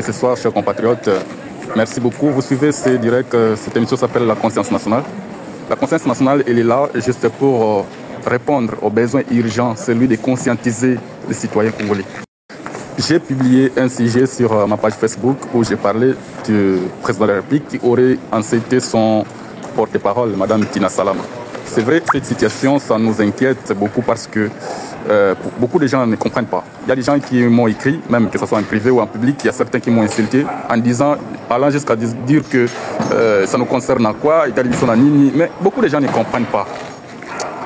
ce soir, chers compatriotes. Merci beaucoup. Vous suivez ces directs. Cette émission s'appelle La Conscience nationale. La conscience nationale, elle est là juste pour répondre aux besoins urgents, celui de conscientiser les citoyens congolais. J'ai publié un sujet sur ma page Facebook où j'ai parlé du président de la République qui aurait incité son porte-parole, Madame Tina Salama. C'est vrai que cette situation, ça nous inquiète beaucoup parce que beaucoup de gens ne comprennent pas. Il y a des gens qui m'ont écrit, même que ce soit en privé ou en public, il y a certains qui m'ont insulté en disant, allant jusqu'à dire que ça nous concerne en quoi, mais beaucoup de gens ne comprennent pas.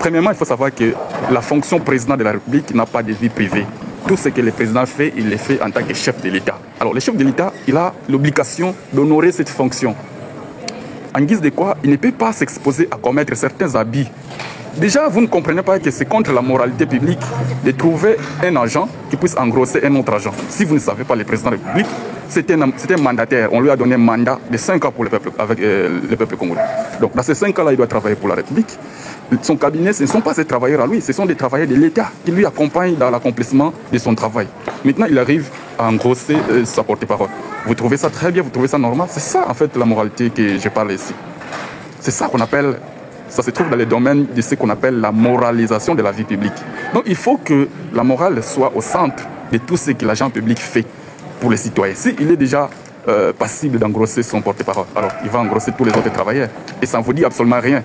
Premièrement, il faut savoir que la fonction président de la République n'a pas de vie privée. Tout ce que le président fait, il le fait en tant que chef de l'État. Alors, le chef de l'État, il a l'obligation d'honorer cette fonction. En guise de quoi, il ne peut pas s'exposer à commettre certains abus. Déjà, vous ne comprenez pas que c'est contre la moralité publique de trouver un agent qui puisse engrosser un autre agent. Si vous ne savez pas, le président de la République, c'est un mandataire. On lui a donné un mandat de 5 ans pour le peuple, avec le peuple congolais. Donc, dans ces 5 ans-là, il doit travailler pour la République. Son cabinet, ce ne sont pas ses travailleurs à lui, ce sont des travailleurs de l'État qui lui accompagnent dans l'accomplissement de son travail. Maintenant, il arrive à engrosser sa porte-parole. Vous trouvez ça très bien, vous trouvez ça normal? C'est ça, en fait, la moralité que je parle ici. C'est ça qu'on appelle... Ça se trouve dans les domaines de ce qu'on appelle la moralisation de la vie publique. Donc il faut que la morale soit au centre de tout ce que l'agent public fait pour les citoyens. S'il est déjà passible d'engrosser son porte-parole, alors il va engrosser tous les autres travailleurs. Et ça ne vous dit absolument rien.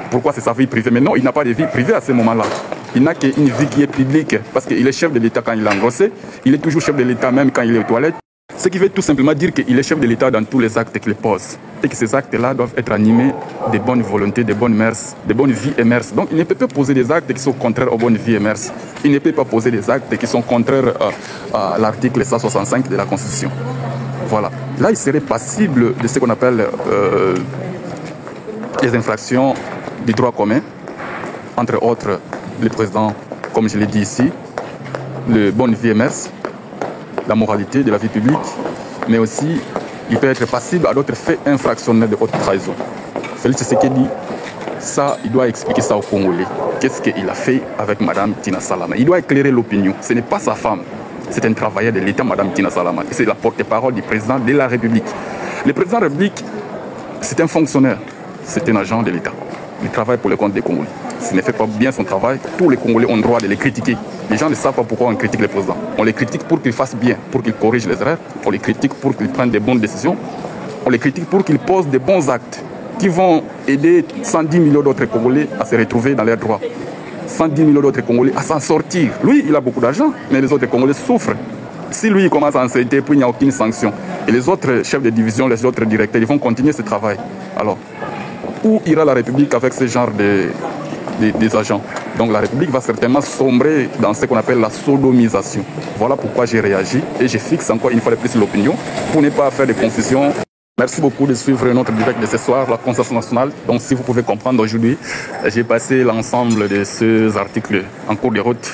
Pourquoi c'est sa vie privée? Mais non, il n'a pas de vie privée à ce moment-là. Il n'a qu'une vie qui est publique parce qu'il est chef de l'État quand il est engrossé. Il est toujours chef de l'État même quand il est aux toilettes. Ce qui veut tout simplement dire qu'il est chef de l'État dans tous les actes qu'il pose. Et que ces actes-là doivent être animés de bonnes volontés, de bonnes mœurs, de bonnes vies et mœurs. Donc il ne peut pas poser des actes qui sont contraires aux bonnes vies et mœurs. Il ne peut pas poser des actes qui sont contraires à l'article 165 de la Constitution. Voilà. Là, il serait passible de ce qu'on appelle les infractions du droit commun. Entre autres, le président, comme je l'ai dit ici, les bonnes vies et mœurs, la moralité de la vie publique, mais aussi il peut être passible à d'autres faits infractionnels de haute trahison. Félix Tshisekedi, ça, il doit expliquer ça aux Congolais. Qu'est-ce qu'il a fait avec Madame Tina Salama? Il doit éclairer l'opinion. Ce n'est pas sa femme, c'est un travailleur de l'État, Madame Tina Salama. C'est la porte-parole du président de la République. Le président de la République, c'est un fonctionnaire, c'est un agent de l'État. Il travaille pour le compte des Congolais. S'il ne fait pas bien son travail, tous les Congolais ont le droit de les critiquer. Les gens ne savent pas pourquoi on critique le président. On les critique pour qu'il fasse bien, pour qu'il corrige les erreurs. On les critique pour qu'il prenne des bonnes décisions. On les critique pour qu'il pose des bons actes qui vont aider 110 millions d'autres Congolais à se retrouver dans leurs droits. 110 millions d'autres Congolais à s'en sortir. Lui, il a beaucoup d'argent, mais les autres Congolais souffrent. Si lui, il commence à en s'aider, puis il n'y a aucune sanction. Et les autres chefs de division, les autres directeurs, ils vont continuer ce travail. Alors, où ira la République avec ce genre des agents? Donc la République va certainement sombrer dans ce qu'on appelle la sodomisation. Voilà pourquoi j'ai réagi et je fixe encore une fois de plus l'opinion pour ne pas faire de confusion. Merci beaucoup de suivre notre direct de ce soir, la conscience nationale. Donc si vous pouvez comprendre aujourd'hui, j'ai passé l'ensemble de ces articles en cours de route.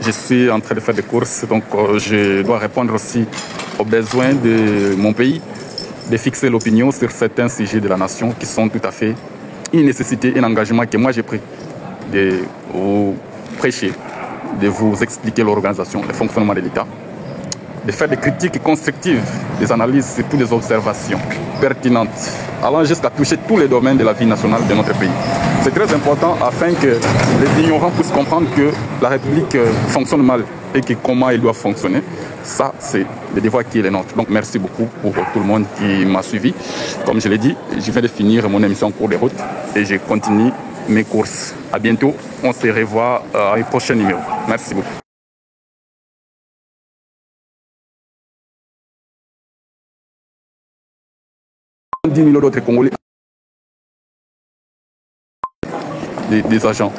Je suis en train de faire des courses, donc je dois répondre aussi aux besoins de mon pays, de fixer l'opinion sur certains sujets de la nation qui sont tout à fait une nécessité, un engagement que moi j'ai pris de vous prêcher, de vous expliquer l'organisation, le fonctionnement de l'État, de faire des critiques constructives, des analyses sur toutes les observations pertinentes, allant jusqu'à toucher tous les domaines de la vie nationale de notre pays. C'est très important afin que les ignorants puissent comprendre que la République fonctionne mal et que comment elle doit fonctionner. Ça, c'est le devoir qui est le nôtre. Donc, merci beaucoup pour tout le monde qui m'a suivi. Comme je l'ai dit, je viens de finir mon émission en cours de route et je continue mes courses. À bientôt. On se revoit à un prochain numéro. Merci beaucoup. 10 millions d'autres Congolais, des agents.